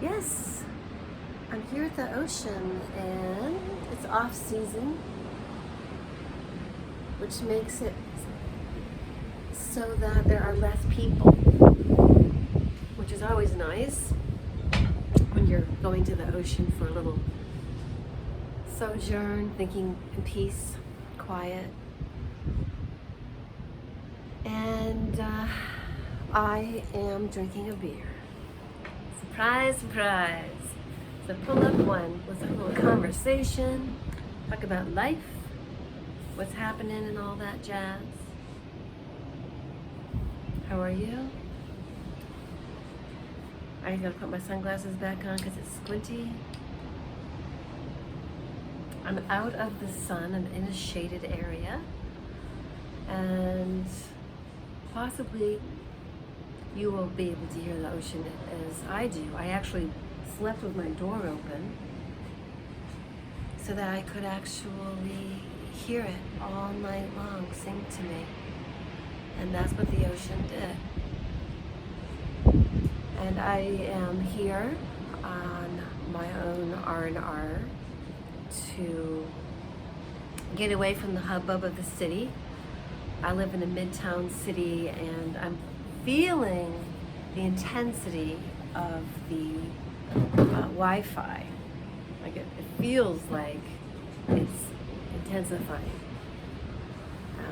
Yes, I'm here at the ocean and it's off season, which makes it so that there are less people, which is always nice when you're going to the ocean for a little sojourn, thinking in peace, quiet. And I am drinking a beer. Surprise, surprise. So pull up one. Let's have a little conversation. Talk about life, what's happening and all that jazz. How are you? I gotta put my sunglasses back on because it's squinty. I'm out of the sun. I'm in a shaded area. And possibly you will be able to hear the ocean as I do. I actually slept with my door open so that I could actually hear it all night long sing to me. And that's what the ocean did. And I am here on my own R&R to get away from the hubbub of the city. I live in a midtown city and I'm feeling the intensity of the Wi-Fi. Like it feels like it's intensifying.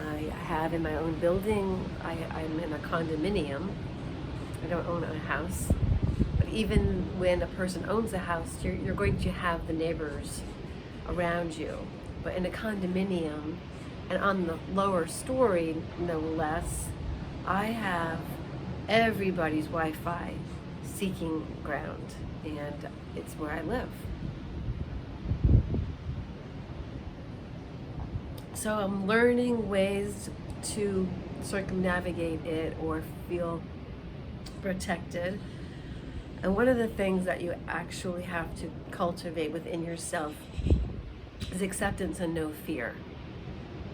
I have in my own building, I'm in a condominium. I don't own a house. But even when a person owns a house, you're going to have the neighbors around you. But in a condominium, and on the lower story, no less, I have everybody's Wi-Fi seeking ground, and it's where I live. So I'm learning ways to circumnavigate it or feel protected. And one of the things that you actually have to cultivate within yourself is acceptance and no fear.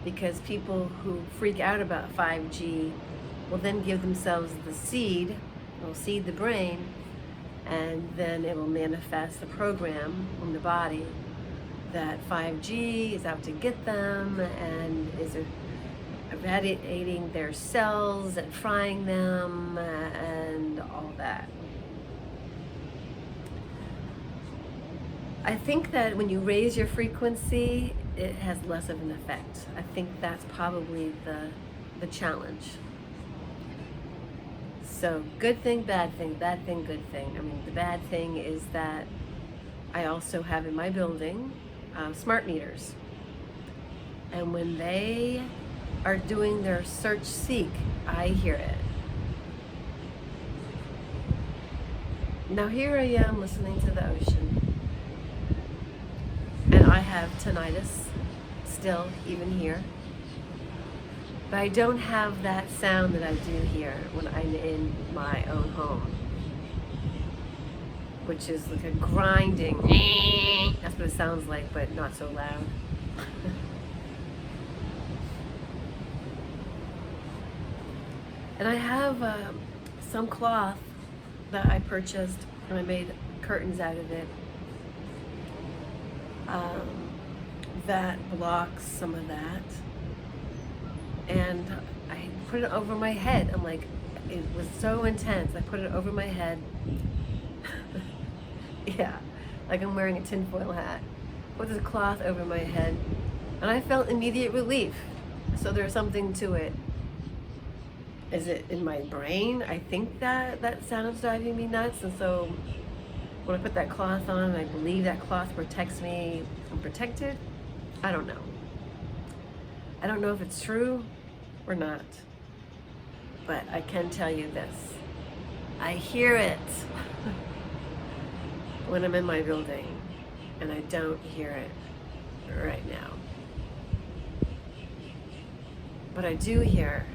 Because people who freak out about 5G will then give themselves the seed, will seed the brain, and then it will manifest the program in the body that 5G is out to get them and is irradiating their cells and frying them and all that. I think that when you raise your frequency, it has less of an effect. I think that's probably the challenge. So good thing, bad thing, bad thing, good thing. I mean, the bad thing is that I also have in my building smart meters. And when they are doing their search seek, I hear it. Now here I am listening to the ocean. And I have tinnitus still, even here. But I don't have that sound that I do here when I'm in my own home, which is like a grinding. That's what it sounds like, but not so loud. And I have some cloth that I purchased and I made curtains out of it. That blocks some of that. And I put it over my head. I'm like, it was so intense. I put it over my head. Yeah, like I'm wearing a tinfoil hat. Put this cloth over my head. And I felt immediate relief. So there's something to it. Is it in my brain? I think that sound's driving me nuts. And so when I put that cloth on, I believe that cloth protects me. I'm protected. I don't know. I don't know if it's true or not. But I can tell you this. I hear it when I'm in my building, and I don't hear it right now. But I do hear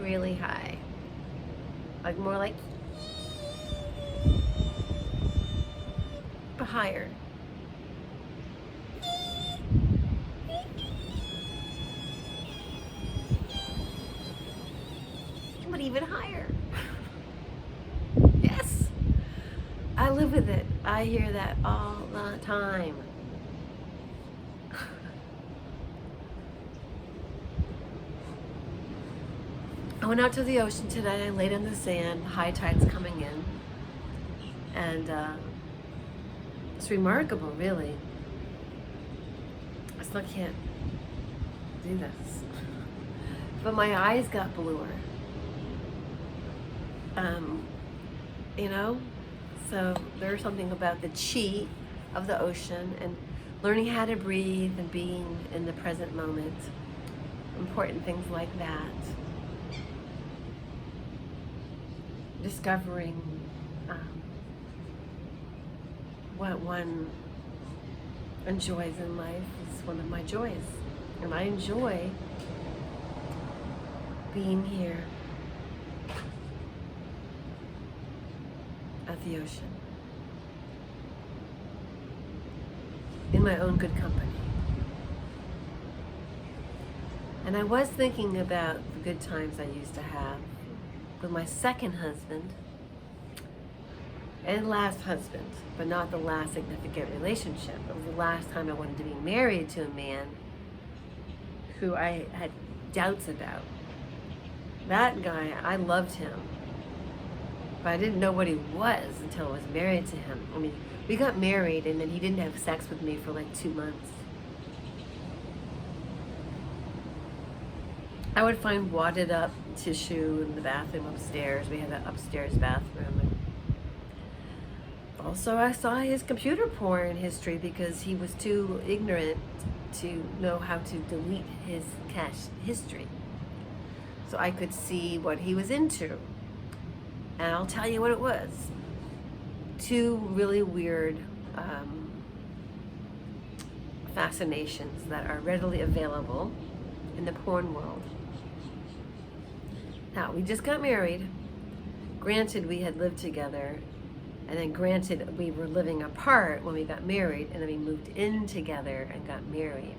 really high. Like more like but higher. But even higher. live with it. I hear that all the time. I went out to the ocean today. I laid on the sand. High tide's coming in. And it's remarkable, really. I still can't do this. But my eyes got bluer. You know? So there's something about the chi of the ocean and learning how to breathe and being in the present moment. Important things like that. Discovering what one enjoys in life is one of my joys. And I enjoy being here at the ocean in my own good company. And I was thinking about the good times I used to have with my second husband and last husband, but not the last significant relationship. It was the last time I wanted to be married to a man who I had doubts about. That guy, I loved him, but I didn't know what he was until I was married to him. I mean, we got married and then he didn't have sex with me for like 2 months. I would find wadded up tissue in the bathroom upstairs. We had an upstairs bathroom. And also, I saw his computer porn history because he was too ignorant to know how to delete his cache history. So I could see what he was into. And I'll tell you what it was. 2 really weird fascinations that are readily available in the porn world. Now, we just got married. Granted, we had lived together. And then granted, we were living apart when we got married. And then we moved in together and got married.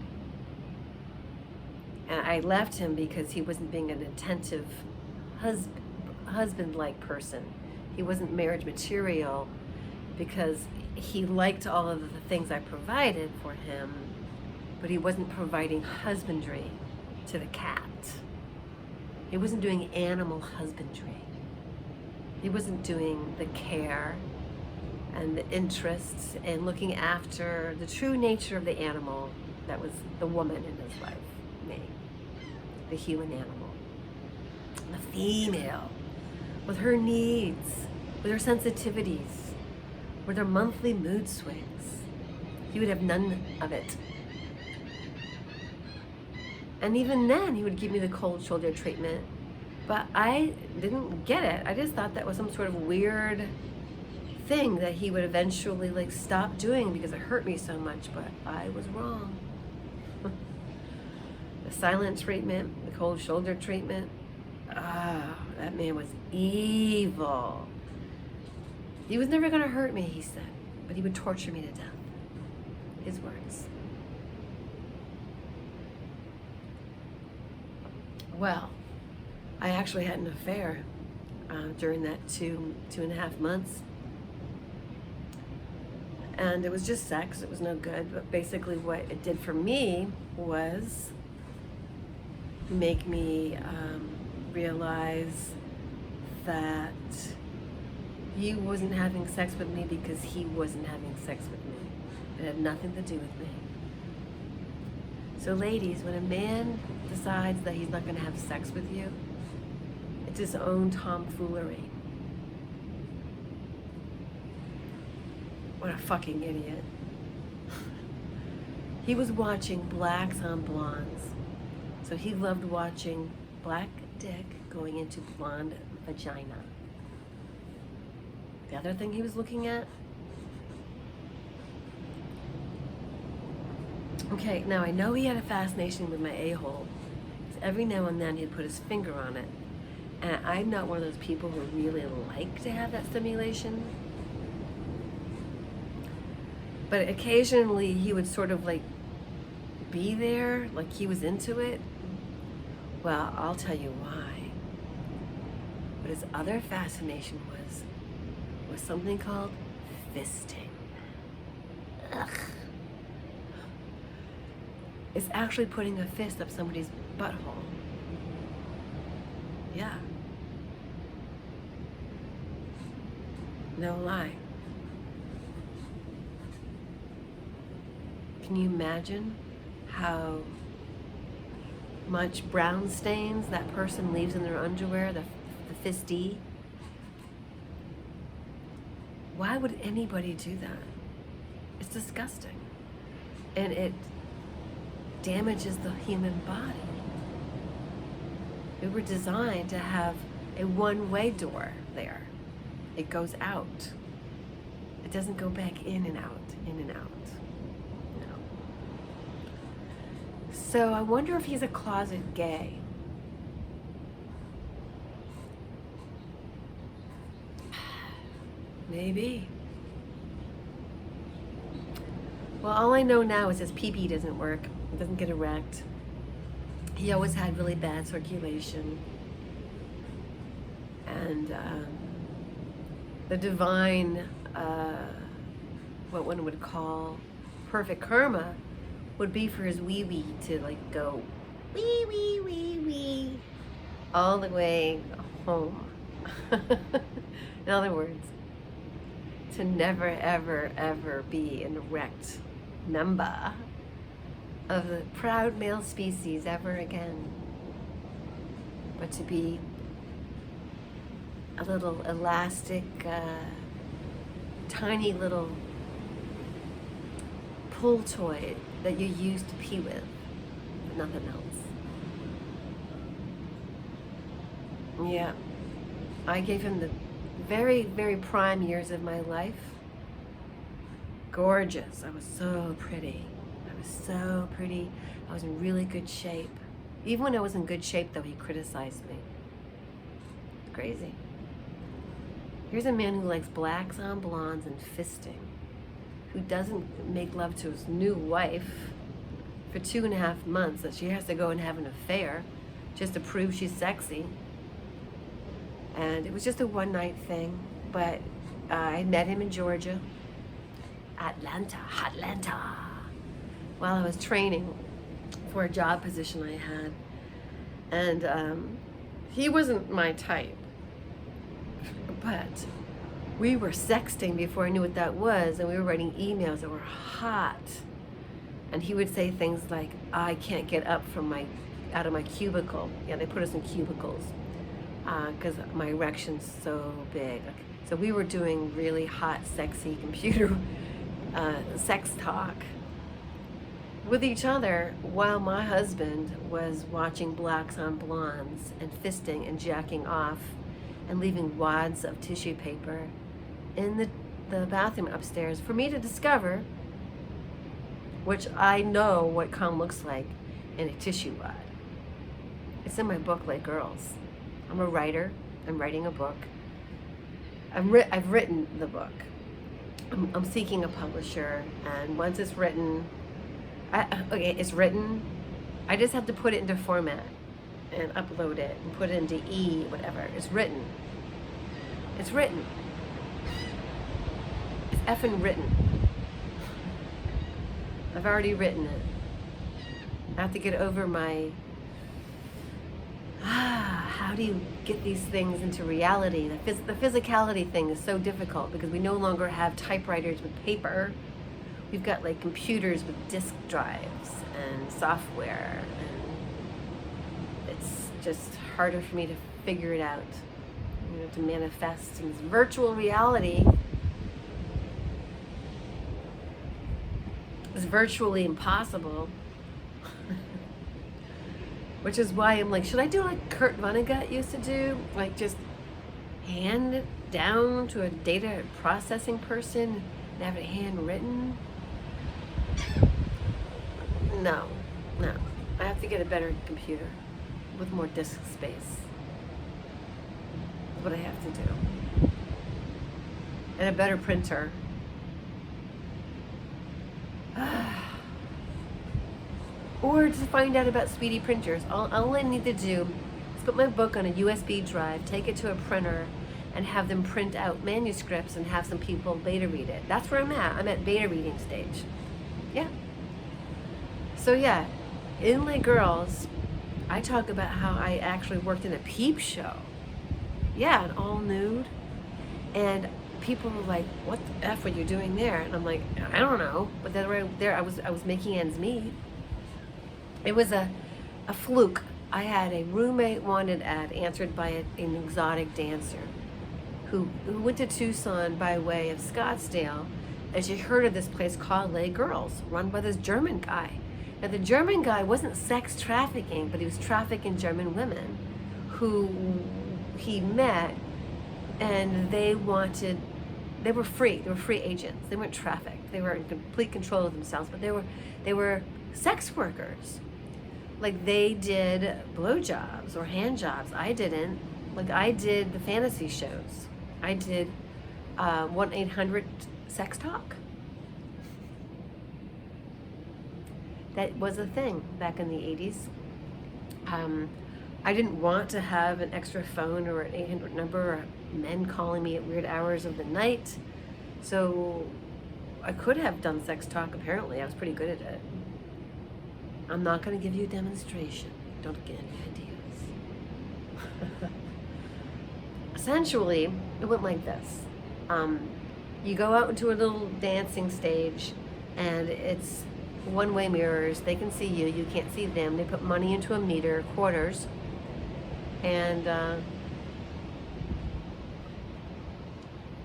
And I left him because he wasn't being an attentive husband-like person. He wasn't marriage material because he liked all of the things I provided for him, but he wasn't providing husbandry to the cat. He wasn't doing animal husbandry. He wasn't doing the care and the interests and looking after the true nature of the animal that was the woman in his life, me, the human animal, the female, with her needs, with her sensitivities, with her monthly mood swings. He would have none of it. And even then, he would give me the cold shoulder treatment, but I didn't get it. I just thought that was some sort of weird thing that he would eventually like stop doing because it hurt me so much, but I was wrong. The silent treatment, the cold shoulder treatment, that man was evil. He was never gonna hurt me, he said, but he would torture me to death. His words. Well, I actually had an affair during that 2.5 months. And it was just sex, it was no good, but basically what it did for me was make me realize that he wasn't having sex with me because he wasn't having sex with me. It had nothing to do with me. So ladies, when a man decides that he's not going to have sex with you, it's his own tomfoolery. What a fucking idiot. He was watching blacks on blondes. So he loved watching black dick going into blonde vagina. The other thing he was looking at. Okay, now I know he had a fascination with my a-hole. Every now and then he'd put his finger on it. And I'm not one of those people who really like to have that stimulation. But occasionally he would sort of like be there, like he was into it. Well, I'll tell you why. But his other fascination was something called fisting. Ugh. It's actually putting a fist up somebody's butthole. Yeah. No lie. Can you imagine how much brown stains that person leaves in their underwear, the fisty? Why would anybody do that? It's disgusting. And it damages the human body. We were designed to have a one-way door there. It goes out. It doesn't go back in and out, in and out. No. So I wonder if he's a closet gay. Maybe. Well, all I know now is his pee-pee doesn't work. It doesn't get erect. He always had really bad circulation. And the divine, what one would call perfect karma, would be for his wee-wee to like go wee, wee, wee, wee, all the way home. In other words, to never, ever, ever be an erect member of the proud male species ever again, but to be a little elastic, tiny little pull toy that you use to pee with, but nothing else. Yeah, I gave him the very, very prime years of my life. Gorgeous. I was so pretty. I was so pretty. I was in really good shape. Even when I was in good shape, though, he criticized me. It's crazy. Here's a man who likes blacks on blondes and fisting, who doesn't make love to his new wife for 2.5 months, that she has to go and have an affair just to prove she's sexy. And it was just a one-night thing, but I met him in Georgia, Atlanta, while I was training for a job position I had. And he wasn't my type, but we were sexting before I knew what that was, and we were writing emails that were hot. And he would say things like, I can't get up from out of my cubicle. Yeah, they put us in cubicles because my erection's so big. So we were doing really hot, sexy computer sex talk with each other while my husband was watching blacks on blondes and fisting and jacking off and leaving wads of tissue paper in the bathroom upstairs for me to discover, which I know what cum looks like in a tissue wad. It's in my book, Like Girls. I'm a writer. I'm writing a book. I've written the book. I'm seeking a publisher, and once it's written, it's written. I just have to put it into format and upload it and put it into whatever. It's written. It's written. It's effing written. I've already written it. I have to get over my, how do you get these things into reality? The physicality thing is so difficult because we no longer have typewriters with paper. We've got like computers with disk drives and software, and it's just harder for me to figure it out, to manifest in this virtual reality. It's virtually impossible. Which is why I'm like, should I do like Kurt Vonnegut used to do? Like just hand it down to a data processing person and have it handwritten? No. I have to get a better computer with more disk space. That's what I have to do. And a better printer. Or to find out about Speedy printers. All I need to do is put my book on a USB drive, take it to a printer, and have them print out manuscripts and have some people beta read it. That's where I'm at. I'm at beta reading stage. Yeah. So yeah, Inlay Girls, I talk about how I actually worked in a peep show. Yeah, and all nude. And people were like, "What the F were you doing there?" And I'm like, "I don't know." But then right there, I was making ends meet. It was a fluke. I had a roommate wanted ad answered by an exotic dancer who went to Tucson by way of Scottsdale, and she heard of this place called Les Girls, run by this German guy. Now the German guy wasn't sex trafficking, but he was trafficking German women who he met, and they were free. They were free agents. They weren't trafficked. They were in complete control of themselves, but they were sex workers. Like they did blowjobs or hand jobs. I didn't. Like I did the fantasy shows. I did 1-800 sex talk. That was a thing back in the 80s. I didn't want to have an extra phone or an 800 number or men calling me at weird hours of the night. So I could have done sex talk, apparently. I was pretty good at it. I'm not going to give you a demonstration. Don't get any ideas. Essentially, it went like this. You go out into a little dancing stage, and it's one-way mirrors. They can see you. You can't see them. They put money into a meter, quarters, and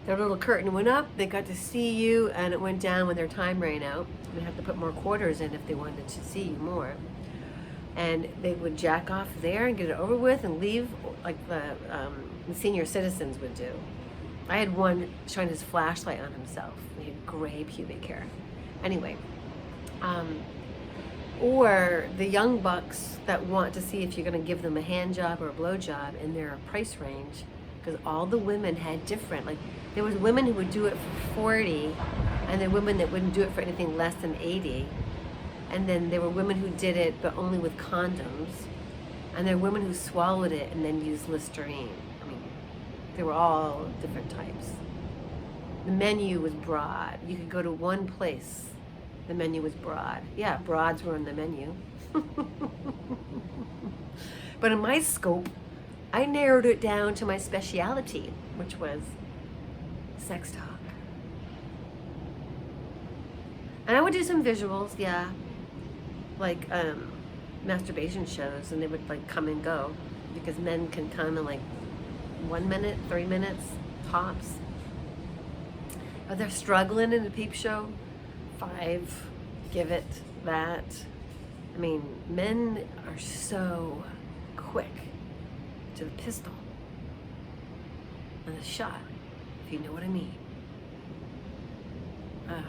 their little curtain went up. They got to see you, and it went down when their time ran out. They had to put more quarters in if they wanted to see you more. And they would jack off there and get it over with and leave, like the senior citizens would do. I had one shine his flashlight on himself. He had gray pubic hair. Anyway, or the young bucks that want to see if you're going to give them a hand job or a blow job in their price range, because all the women had different, like there was women who would do it for 40, and there were women that wouldn't do it for anything less than 80, and then there were women who did it but only with condoms, and there were women who swallowed it and then used Listerine. I mean, they were all different types. The menu was broad. You could go to one place. The menu was broad. Yeah, broads were on the menu. But in my scope, I narrowed it down to my speciality, which was sex talk. And I would do some visuals, yeah, like masturbation shows, and they would like come and go, because men can come in like 1 minute, 3 minutes, tops. If they're struggling in a peep show, 5, give it that. I mean, men are so quick to the pistol and the shot, if you know what I mean. Yeah.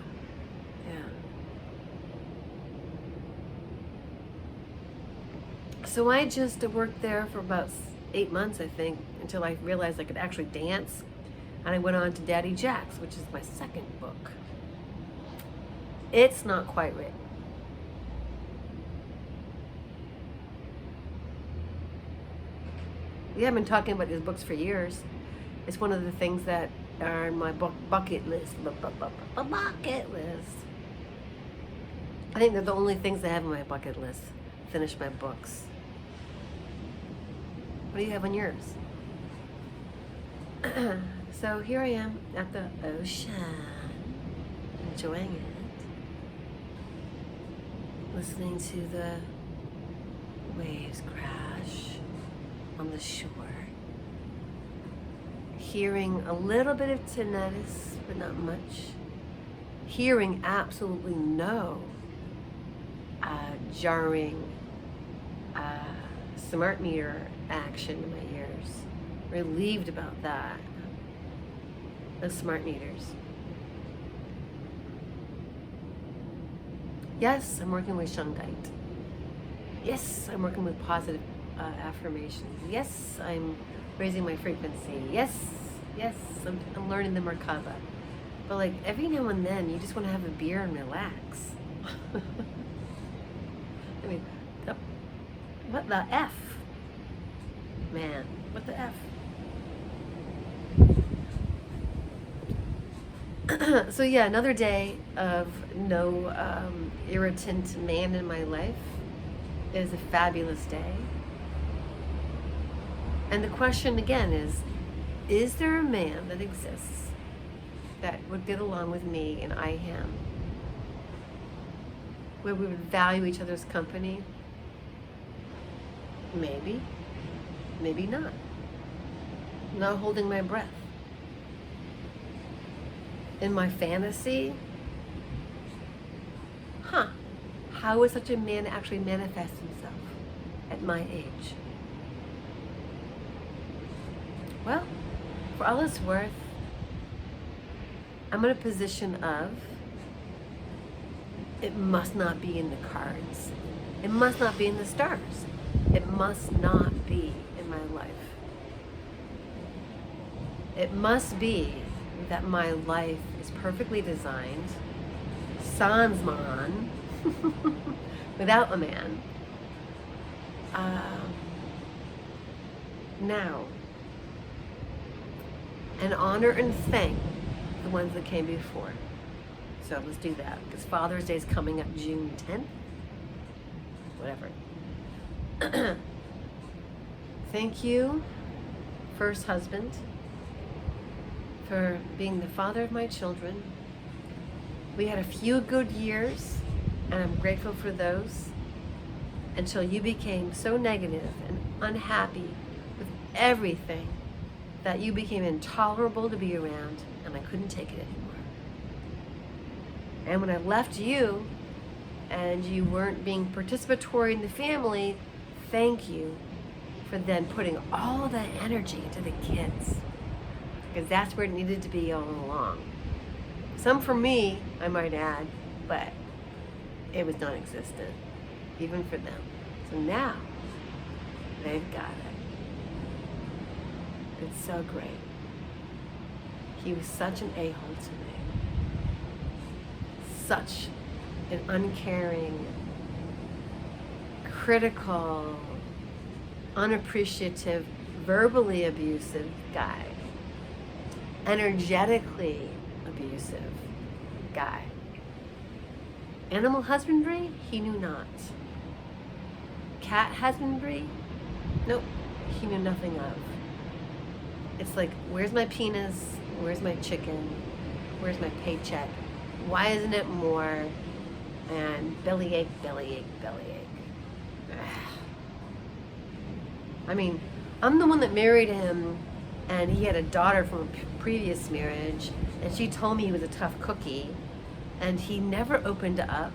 So I just worked there for about 8 months, I think, until I realized I could actually dance. And I went on to Daddy Jack's, which is my second book. It's not quite written. We have been talking about these books for years. It's one of the things that are on my bucket list. Bucket list. I think they're the only things I have on my bucket list. Finish my books. What do you have on yours? So here I am at the ocean, enjoying it, listening to the waves crash on the shore, hearing a little bit of tinnitus, but not much, hearing absolutely no jarring smart meter action in my ears. Relieved about that. The smart meters. Yes, I'm working with Shungite. Yes, I'm working with positive affirmations. Yes, I'm raising my frequency. Yes, I'm learning the Merkaba. But like every now and then, you just want to have a beer and relax. I mean, what the F? Man, what the F? So yeah, another day of no irritant man in my life is a fabulous day. And the question again is there a man that exists that would get along with me and I him? Where we would value each other's company? Maybe. Maybe not. Not holding my breath. In my fantasy, how would such a man actually manifest himself at my age? Well, for all it's worth, I'm in a position of, it must not be in the cards. It must not be in the stars. It must not be in my life. It must be that my life is perfectly designed, sans man, without a man. Now, and honor and thank the ones that came before. So let's do that, because Father's Day is coming up June 10th. Whatever. Thank you, first husband, for being the father of my children. We had a few good years, and I'm grateful for those, until you became so negative and unhappy with everything that you became intolerable to be around, and I couldn't take it anymore. And when I left you, and you weren't being participatory in the family, thank you for then putting all that energy into the kids, because that's where it needed to be all along. Some for me, I might add, but it was non-existent, even for them. So now, they've got it. It's so great. He was such an a-hole to me. Such an uncaring, critical, unappreciative, verbally abusive guy. Energetically abusive guy. Animal husbandry, he knew not. Cat husbandry, nope, he knew nothing of. It's like, where's my penis? Where's my chicken? Where's my paycheck? Why isn't it more? And bellyache, bellyache, bellyache. I mean, I'm the one that married him, and he had a daughter from a previous marriage, and she told me he was a tough cookie, and he never opened up,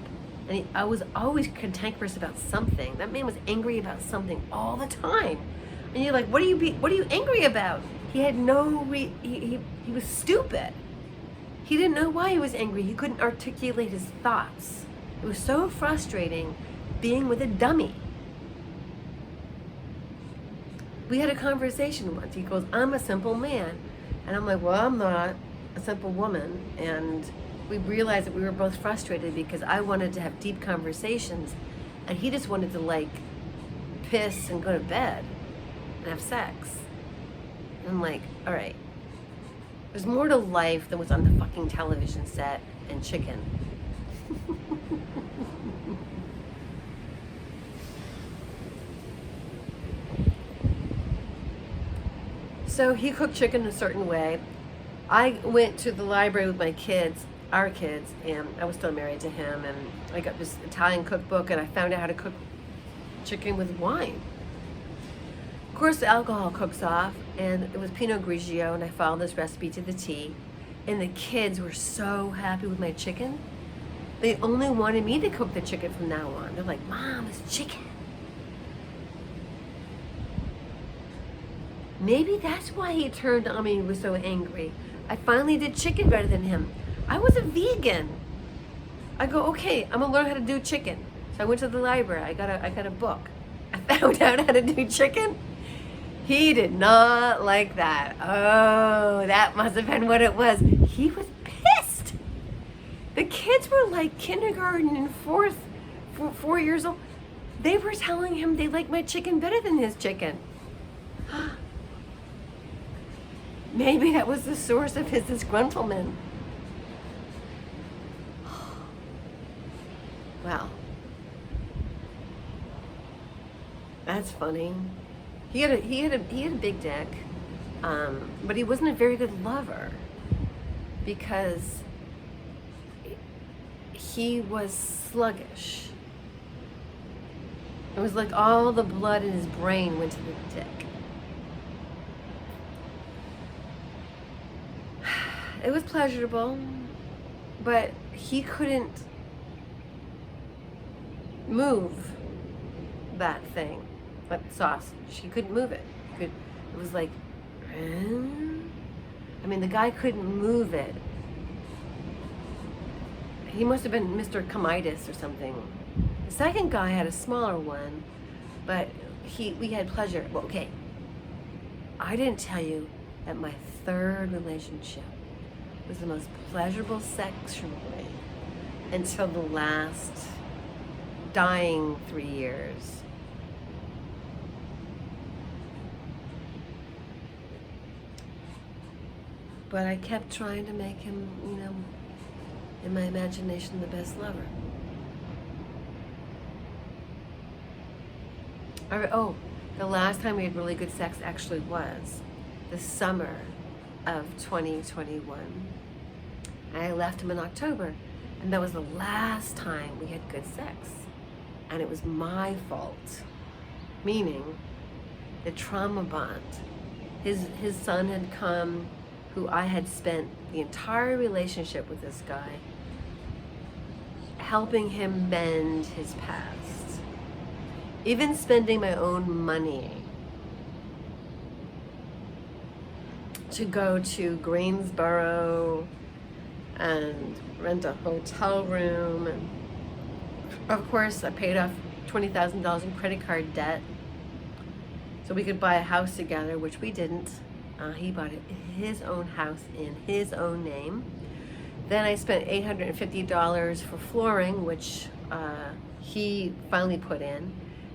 and I was always cantankerous about something. That man was angry about something all the time, and you're like, what are you angry about? He had he was stupid. He didn't know why he was angry. He couldn't articulate his thoughts. It was so frustrating being with a dummy. We had a conversation once. He goes, I'm a simple man. And I'm like, well, I'm not a simple woman. And we realized that we were both frustrated because I wanted to have deep conversations, and he just wanted to like piss and go to bed and have sex. And I'm like, all right, there's more to life than what's on the fucking television set and chicken. So he cooked chicken a certain way. I went to the library with my kids, our kids, and I was still married to him, and I got this Italian cookbook, and I found out how to cook chicken with wine. Of course, the alcohol cooks off, and it was Pinot Grigio, and I followed this recipe to the T, and the kids were so happy with my chicken. They only wanted me to cook the chicken from now on. They're like, Mom, it's chicken. Maybe that's why he turned on me and was so angry. I finally did chicken better than him. I was a vegan. I go, okay, I'm gonna learn how to do chicken. So I went to the library. I got a book. I found out how to do chicken. He did not like that. Oh, that must have been what it was. He was pissed. The kids were like kindergarten and 4 years old. They were telling him they like my chicken better than his chicken. Maybe that was the source of his disgruntlement. funny. He had a big dick, but he wasn't a very good lover because he was sluggish. It was like all the blood in his brain went to the dick. It was pleasurable, but he couldn't move that thing, that sausage. He couldn't move it. It was like, I mean, the guy couldn't move it. He must have been Mr. Kamidis or something. The second guy had a smaller one, but we had pleasure. Well, okay, I didn't tell you that my third relationship was the most pleasurable sexually until the last dying 3 years. But I kept trying to make him, in my imagination, the best lover. The last time we had really good sex actually was the summer of 2021. I left him in October, and that was the last time we had good sex. And it was my fault, meaning the trauma bond. His son had come, who I had spent the entire relationship with this guy, helping him mend his past. Even spending my own money to go to Greensboro and rent a hotel room. And of course, I paid off $20,000 in credit card debt so we could buy a house together, which we didn't. He bought his own house in his own name. Then I spent $850 for flooring, which he finally put in.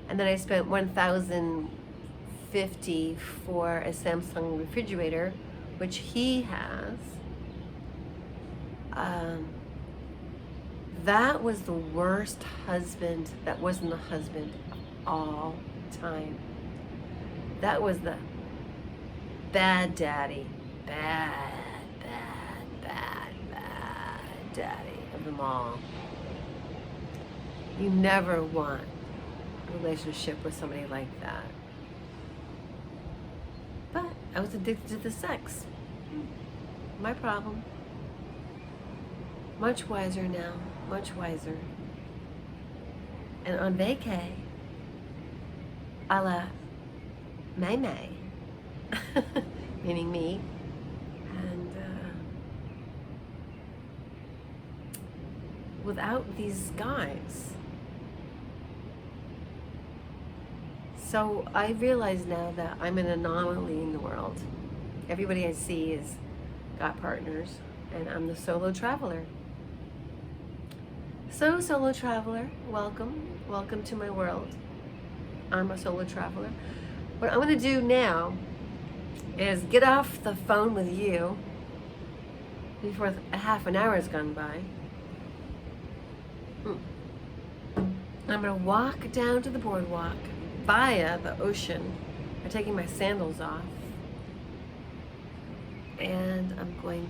And then I spent $1,050 for a Samsung refrigerator, which he has. That was the worst husband that wasn't a husband of all time. That was the bad daddy. Bad daddy of them all. You never want a relationship with somebody like that. But I was addicted to the sex. My problem. Much wiser now. Much wiser. And on vacay, a la May, meaning me, and without these guys. So I realize now that I'm an anomaly in the world. Everybody I see is got partners, and I'm the solo traveler. So, solo traveler, welcome to my world. I'm a solo traveler. What I'm going to do now is get off the phone with you before a half an hour has gone by. I'm going to walk down to the boardwalk via the ocean. I'm taking my sandals off. And I'm going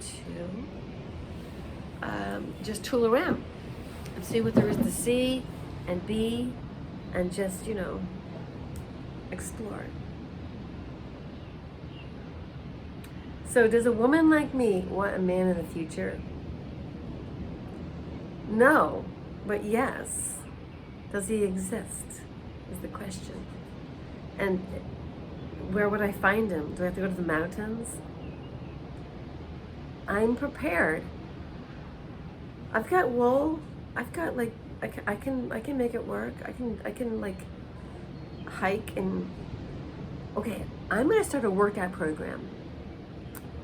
to just tool around and see what there is to see and be and just, explore. So does a woman like me want a man in the future? No, but yes. Does he exist is the question. And where would I find him? Do I have to go to the mountains? I'm prepared. I've got wool. I've got I can make it work. I can hike and okay. I'm gonna start a workout program.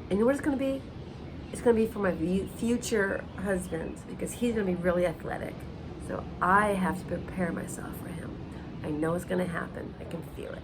And you know what it's gonna be? It's gonna be for my future husband because he's gonna be really athletic. So I have to prepare myself for him. I know it's gonna happen. I can feel it.